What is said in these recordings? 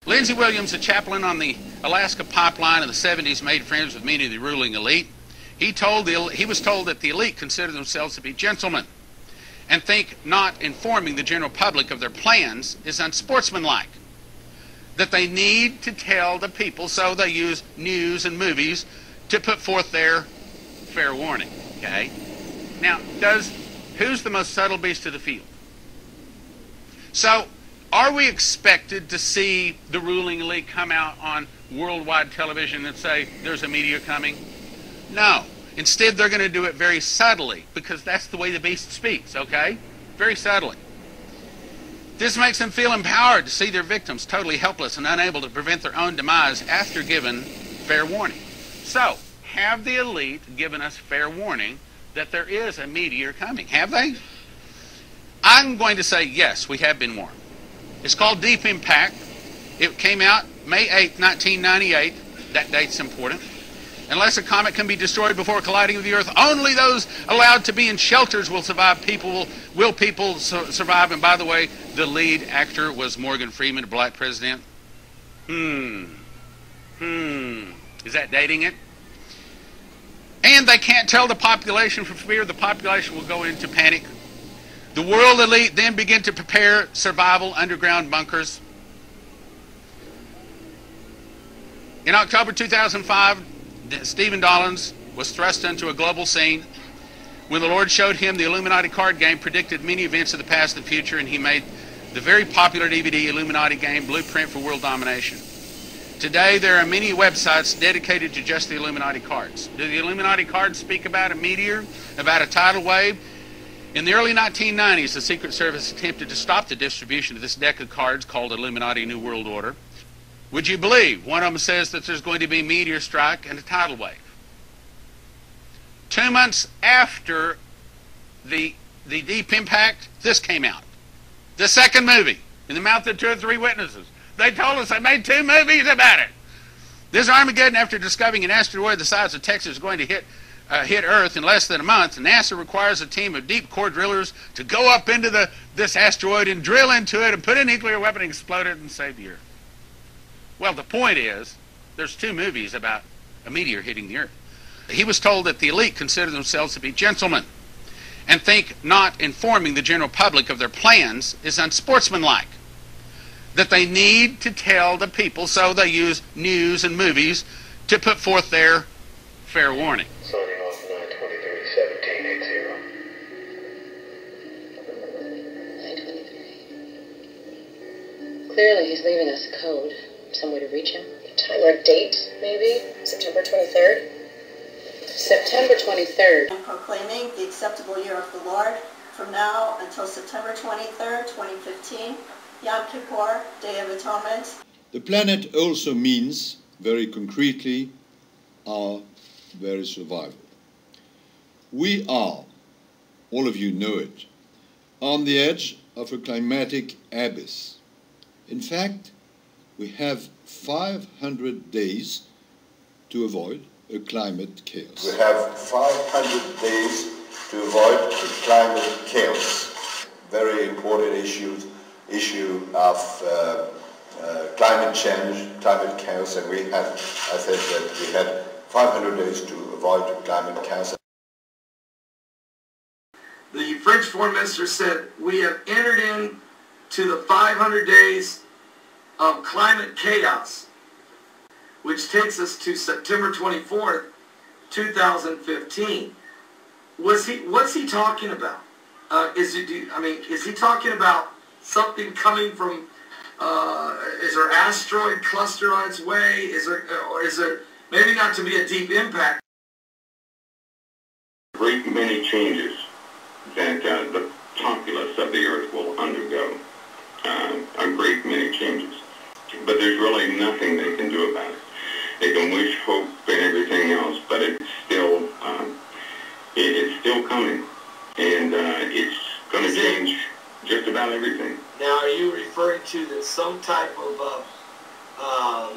Lindsey Williams, a chaplain on the Alaska pipeline in the 70s, made friends with many of the ruling elite. He was told that the elite consider themselves to be gentlemen and think not informing the general public of their plans is unsportsmanlike. That they need to tell the people, so they use news and movies to put forth their fair warning. Okay? Now, who's the most subtle beast of the field? So, are we expected to see the ruling elite come out on worldwide television and say, there's a meteor coming? No. Instead, they're going to do it very subtly, because that's the way the beast speaks, okay? Very subtly. This makes them feel empowered to see their victims totally helpless and unable to prevent their own demise after given fair warning. So, have the elite given us fair warning that there is a meteor coming? Have they? I'm going to say yes, we have been warned. It's called Deep Impact. It came out May 8, 1998. That date's important. Unless a comet can be destroyed before colliding with the Earth, only those allowed to be in shelters will survive. Will people survive? And by the way, the lead actor was Morgan Freeman, a black president. Is that dating it? And they can't tell the population for fear the population will go into panic. The world elite then begin to prepare survival underground bunkers. In October 2005, Stephen Dollins was thrust into a global scene when the Lord showed him the Illuminati card game, predicted many events of the past and future, and he made the very popular DVD Illuminati game Blueprint for World Domination. Today there are many websites dedicated to just the Illuminati cards. Do the Illuminati cards speak about a meteor, about a tidal wave? In the early 1990s, the Secret Service attempted to stop the distribution of this deck of cards called Illuminati New World Order. Would you believe one of them says that there's going to be a meteor strike and a tidal wave? 2 months after the Deep Impact, this came out. The second movie, in the mouth of 2 or 3 witnesses. They told us they made 2 movies about it. This Armageddon, after discovering an asteroid the size of Texas is going to hit Earth in less than a month, NASA requires a team of deep core drillers to go up into this asteroid and drill into it and put a nuclear weapon and explode it and save the Earth. Well, the point is, there's 2 movies about a meteor hitting the Earth. He was told that the elite consider themselves to be gentlemen and think not informing the general public of their plans is unsportsmanlike. That they need to tell the people, so they use news and movies to put forth their fair warning. Clearly, he's leaving us a code. Some way to reach him. Time or date, maybe? September 23rd? September 23rd. I'm proclaiming the acceptable year of the Lord from now until September 23rd, 2015, Yom Kippur, Day of Atonement. The planet also means, very concretely, our very survival. We are, all of you know it, on the edge of a climatic abyss. In fact, we have 500 days to avoid a climate chaos. We have 500 days to avoid a climate chaos. Very important issue of climate change, climate chaos, and I said that we had 500 days to avoid a climate chaos. The French Foreign Minister said, we have entered into the 500 days of climate chaos, which takes us to September 24th, 2015. What's he talking about? Is he talking about something coming from? Is there asteroid cluster on its way? Or is there maybe not to be a deep impact? Great many changes that the populace of the Earth will undergo. A great many changes. But there's really nothing they can do about it. They can wish, hope, and everything else, but it's still coming, and it's going to change just about everything. Now, are you referring to some type of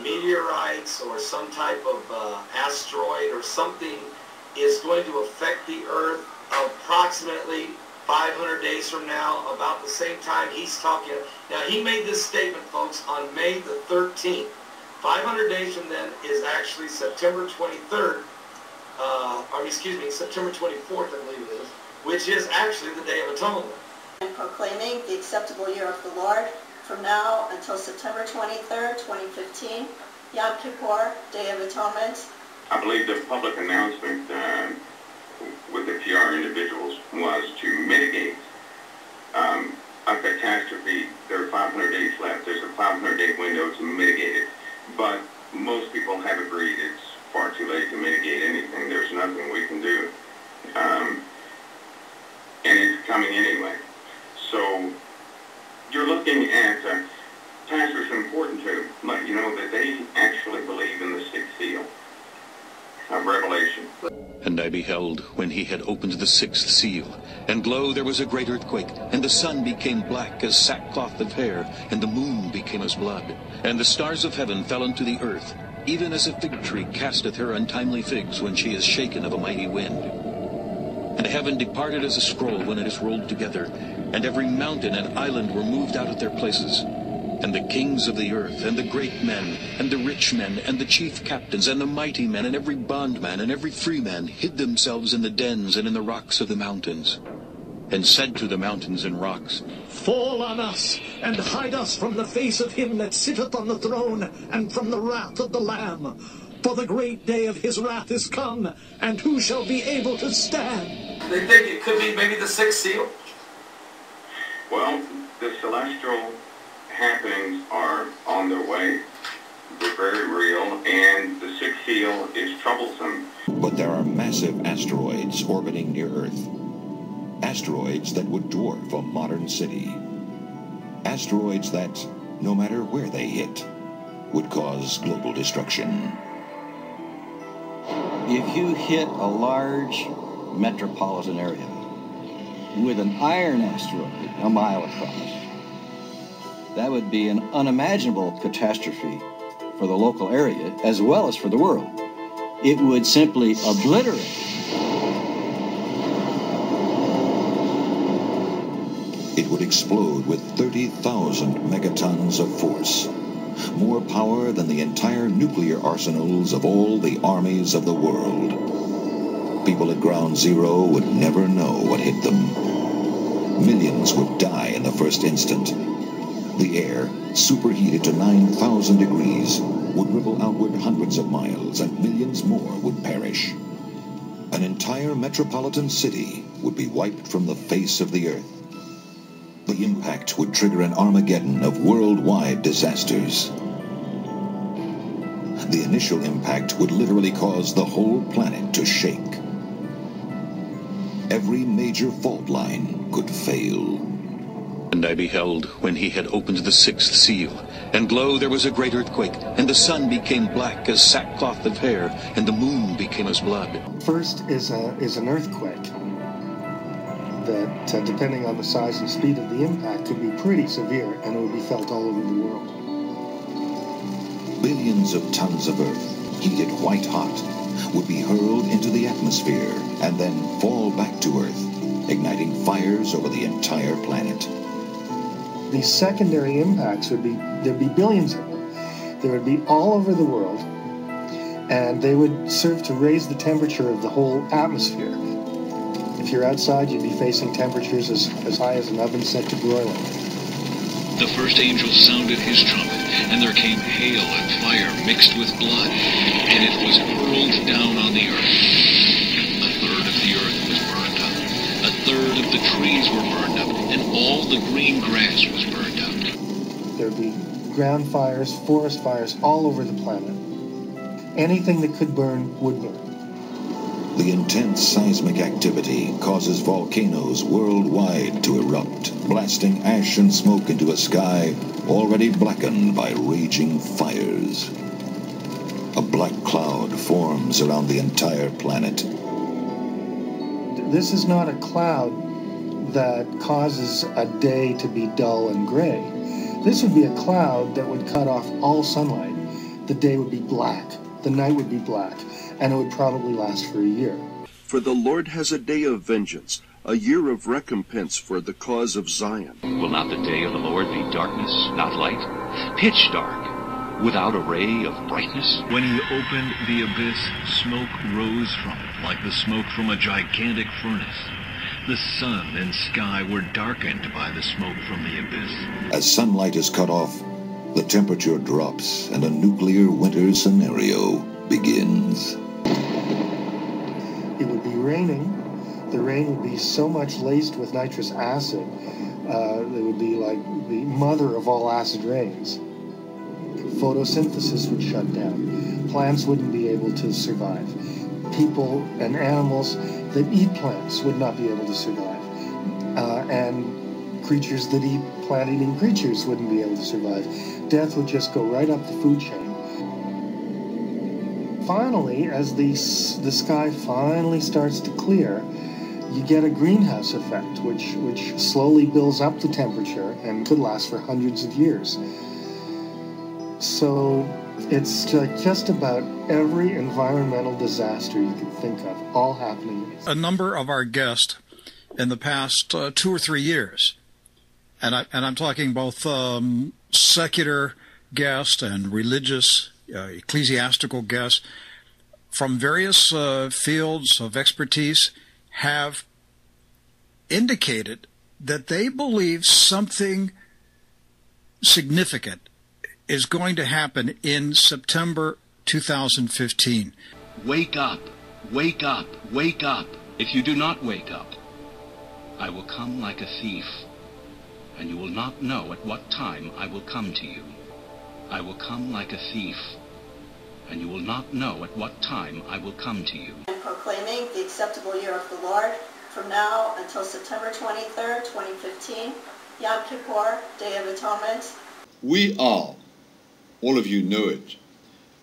meteorites or some type of asteroid or something is going to affect the Earth approximately 500 days from now, about the same time he's talking. Now, he made this statement, folks, on May the 13th. 500 days from then is actually September 23rd, September 24th, I believe it is, which is actually the Day of Atonement. And proclaiming the acceptable year of the Lord from now until September 23rd, 2015, Yom Kippur, Day of Atonement. I believe the public announcement with the PR individuals was to mitigate a catastrophe. There are 500 days left. There's a 500-day window to mitigate it. But most people have agreed it's far too late to mitigate anything. There's nothing we can do. And it's coming anyway. So you're looking at, Pastor, it's important to let you know that they actually believe in the sixth seal of Revelation. And I beheld when he had opened the sixth seal, and lo, there was a great earthquake, and the sun became black as sackcloth of hair, and the moon became as blood, and the stars of heaven fell unto the earth, even as a fig tree casteth her untimely figs when she is shaken of a mighty wind. And heaven departed as a scroll when it is rolled together, and every mountain and island were moved out of their places. And the kings of the earth, and the great men, and the rich men, and the chief captains, and the mighty men, and every bondman, and every free man, hid themselves in the dens and in the rocks of the mountains, and said to the mountains and rocks, Fall on us, and hide us from the face of him that sitteth on the throne, and from the wrath of the Lamb. For the great day of his wrath is come, and who shall be able to stand? They think it could be maybe the sixth seal? Well, the celestial happenings are on their way. They're very real, and the sixth seal is troublesome. But there are massive asteroids orbiting near Earth. Asteroids that would dwarf a modern city. Asteroids that, no matter where they hit, would cause global destruction. If you hit a large metropolitan area with an iron asteroid a mile across, that would be an unimaginable catastrophe for the local area as well as for the world. It would simply obliterate. It would explode with 30,000 megatons of force, more power than the entire nuclear arsenals of all the armies of the world. People at ground zero would never know what hit them. Millions would die in the first instant. The air, superheated to 9,000 degrees, would ripple outward hundreds of miles, and millions more would perish. An entire metropolitan city would be wiped from the face of the earth. The impact would trigger an Armageddon of worldwide disasters. The initial impact would literally cause the whole planet to shake. Every major fault line could fail. And I beheld when he had opened the sixth seal, and lo, there was a great earthquake, and the sun became black as sackcloth of hair, and the moon became as blood. First is an earthquake that, depending on the size and speed of the impact, could be pretty severe, and it would be felt all over the world. Billions of tons of earth, heated white hot, would be hurled into the atmosphere and then fall back to Earth, igniting fires over the entire planet. These secondary impacts there'd be billions of them. They would be all over the world, and they would serve to raise the temperature of the whole atmosphere. If you're outside, you'd be facing temperatures as high as an oven set to broiling. The first angel sounded his trumpet, and there came hail and fire mixed with blood, and it was hurled down on the earth. A third of the earth was burned up, a third of the trees were burned up, and all the green grass was burned up. There'd be ground fires, forest fires all over the planet. Anything that could burn would burn. The intense seismic activity causes volcanoes worldwide to erupt, blasting ash and smoke into a sky already blackened by raging fires. A black cloud forms around the entire planet. This is not a cloud that causes a day to be dull and gray. This would be a cloud that would cut off all sunlight. The day would be black, the night would be black, and it would probably last for a year. For the Lord has a day of vengeance, a year of recompense for the cause of Zion. Will not the day of the Lord be darkness, not light? Pitch dark, without a ray of brightness? When he opened the abyss, smoke rose from it like the smoke from a gigantic furnace. The sun and sky were darkened by the smoke from the abyss. As sunlight is cut off, the temperature drops and a nuclear winter scenario begins. It would be raining. The rain would be so much laced with nitrous acid, it would be like the mother of all acid rains. Photosynthesis would shut down. Plants wouldn't be able to survive. People and animals that eat plants would not be able to survive. And creatures that eat plant-eating creatures wouldn't be able to survive. Death would just go right up the food chain. Finally, as the sky finally starts to clear, you get a greenhouse effect, which slowly builds up the temperature and could last for hundreds of years. So it's just about every environmental disaster you can think of, all happening. A number of our guests in the past 2 or 3 years, and I'm talking both secular guests and religious, ecclesiastical guests from various fields of expertise, have indicated that they believe something significant is going to happen in September 2015. Wake up, wake up, wake up. If you do not wake up, I will come like a thief, and you will not know at what time I will come to you. I will come like a thief, and you will not know at what time I will come to you. And proclaiming the acceptable year of the Lord from now until September 23rd, 2015, Yom Kippur, Day of Atonement. We are, all of you know it,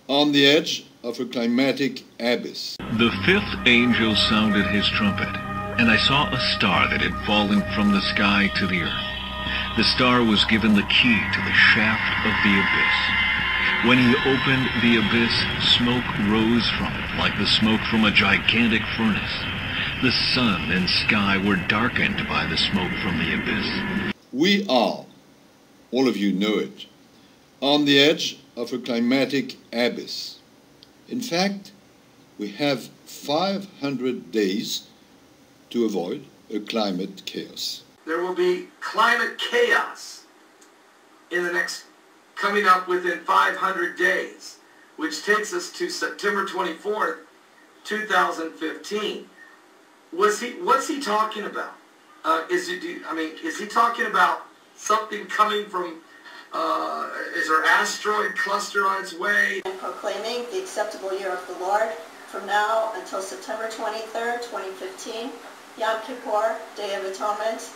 on the edge of a climatic abyss. The fifth angel sounded his trumpet, and I saw a star that had fallen from the sky to the earth. The star was given the key to the shaft of the abyss. When he opened the abyss, smoke rose from it like the smoke from a gigantic furnace. The sun and sky were darkened by the smoke from the abyss. We are, all of you know it, on the edge of a climatic abyss. In fact, we have 500 days to avoid a climate chaos. There will be climate chaos in the next, coming up within 500 days, which takes us to September 24th, 2015. What's he talking about? Is he talking about something coming from, is there asteroid cluster on its way? And proclaiming the acceptable year of the Lord from now until September 23rd, 2015, Yom Kippur, Day of Atonement.